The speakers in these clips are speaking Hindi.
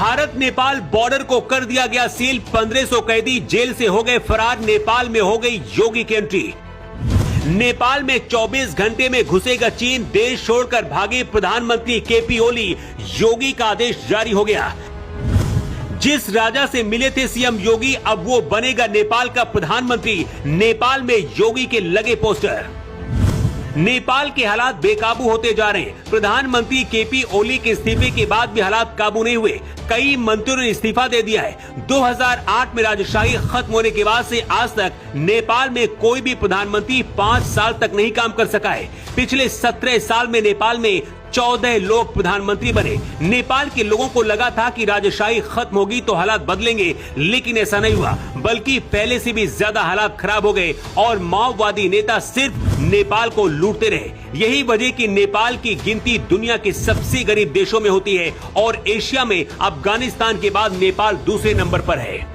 भारत नेपाल बॉर्डर को कर दिया गया सील। 1500 कैदी जेल से हो गए फरार। नेपाल में हो गई योगी की एंट्री। नेपाल में 24 घंटे में घुसेगा चीन। देश छोड़कर भागे प्रधानमंत्री केपी ओली। योगी का आदेश जारी हो गया। जिस राजा से मिले थे सीएम योगी, अब वो बनेगा नेपाल का प्रधानमंत्री। नेपाल में योगी के लगे पोस्टर। नेपाल के हालात बेकाबू होते जा रहे हैं। प्रधानमंत्री केपी ओली के इस्तीफे के बाद भी हालात काबू नहीं हुए। कई मंत्रियों ने इस्तीफा दे दिया है। 2008 में राजशाही खत्म होने के बाद से आज तक नेपाल में कोई भी प्रधानमंत्री 5 साल तक नहीं काम कर सका है। पिछले 17 साल में नेपाल में 14 लोग प्रधानमंत्री बने। नेपाल के लोगों को लगा था कि राजशाही खत्म होगी तो हालात बदलेंगे, लेकिन ऐसा नहीं हुआ, बल्कि पहले से भी ज्यादा हालात खराब हो गए और माओवादी नेता सिर्फ नेपाल को लूटते रहे। यही वजह कि नेपाल की गिनती दुनिया के सबसे गरीब देशों में होती है और एशिया में अफगानिस्तान के बाद नेपाल दूसरे नंबर पर है।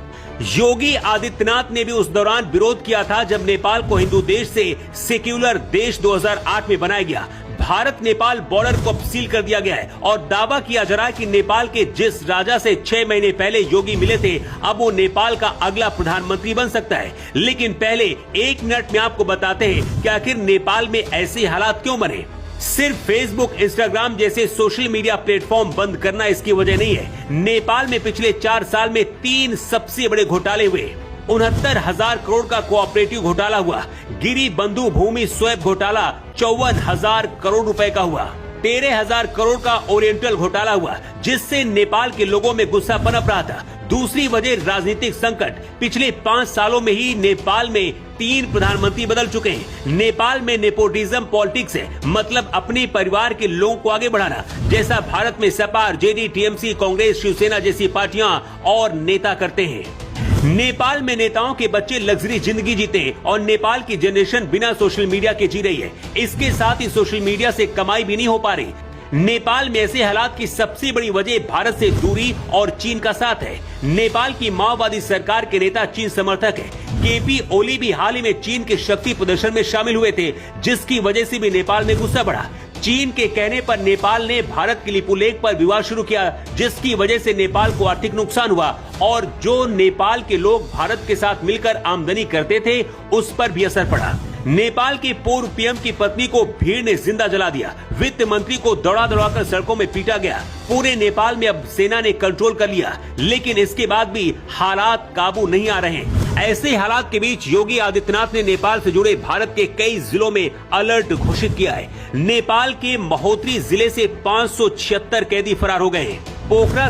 योगी आदित्यनाथ ने भी उस दौरान विरोध किया था जब नेपाल को हिंदू देश से सेक्युलर देश 2008 में बनाया गया। भारत नेपाल बॉर्डर को सील कर दिया गया है और दावा किया जा रहा है कि नेपाल के जिस राजा से 6 महीने पहले योगी मिले थे, अब वो नेपाल का अगला प्रधानमंत्री बन सकता है। लेकिन पहले 1 मिनट में आपको बताते हैं कि आखिर नेपाल में ऐसे हालात क्यों बने। सिर्फ फेसबुक, इंस्टाग्राम जैसे सोशल मीडिया प्लेटफॉर्म बंद करना इसकी वजह नहीं है। नेपाल में पिछले 4 साल में 3 सबसे बड़े घोटाले हुए। 69,000 करोड़ का कोऑपरेटिव घोटाला हुआ। गिरी बंधु भूमि स्वैप घोटाला 54,000 करोड़ रुपए का हुआ। 13,000 करोड़ का ओरिएंटल घोटाला हुआ, जिससे नेपाल के लोगों में गुस्सा पनप रहा था। दूसरी वजह राजनीतिक संकट। पिछले 5 सालों में ही नेपाल में 3 प्रधानमंत्री बदल चुके हैं। नेपाल में नेपोटिज्म पॉलिटिक्स है, मतलब अपने परिवार के लोगों को आगे बढ़ाना, जैसा भारत में सपा, आरजेडी, टीएमसी, कांग्रेस, शिवसेना जैसी पार्टियां और नेता करते हैं। नेपाल में नेताओं के बच्चे लग्जरी जिंदगी जीते हैं और नेपाल की जनरेशन बिना सोशल मीडिया के जी रही है। इसके साथ ही सोशल मीडिया से कमाई भी नहीं हो पा रही। नेपाल में ऐसे हालात की सबसे बड़ी वजह भारत से दूरी और चीन का साथ है। नेपाल की माओवादी सरकार के नेता चीन समर्थक है। केपी ओली भी हाल ही में चीन के शक्ति प्रदर्शन में शामिल हुए थे, जिसकी वजह से भी नेपाल में गुस्सा बढ़ा। चीन के कहने पर नेपाल ने भारत के लिपुलेख पर विवाद शुरू किया, जिसकी वजह से नेपाल को आर्थिक नुकसान हुआ और जो नेपाल के लोग भारत के साथ मिलकर आमदनी करते थे उस पर भी असर पड़ा। नेपाल के पूर्व पीएम की पत्नी को भीड़ ने जिंदा जला दिया। वित्त मंत्री को दौड़ा-दौड़ाकर सड़कों में पीटा गया। पूरे नेपाल में अब सेना ने कंट्रोल कर लिया, लेकिन इसके बाद भी हालात काबू नहीं आ रहे। ऐसे हालात के बीच योगी आदित्यनाथ ने नेपाल से जुड़े भारत के कई जिलों में अलर्ट घोषित किया है। नेपाल के महोत्तरी जिले से 576 कैदी फरार हो गए हैं। पोखरा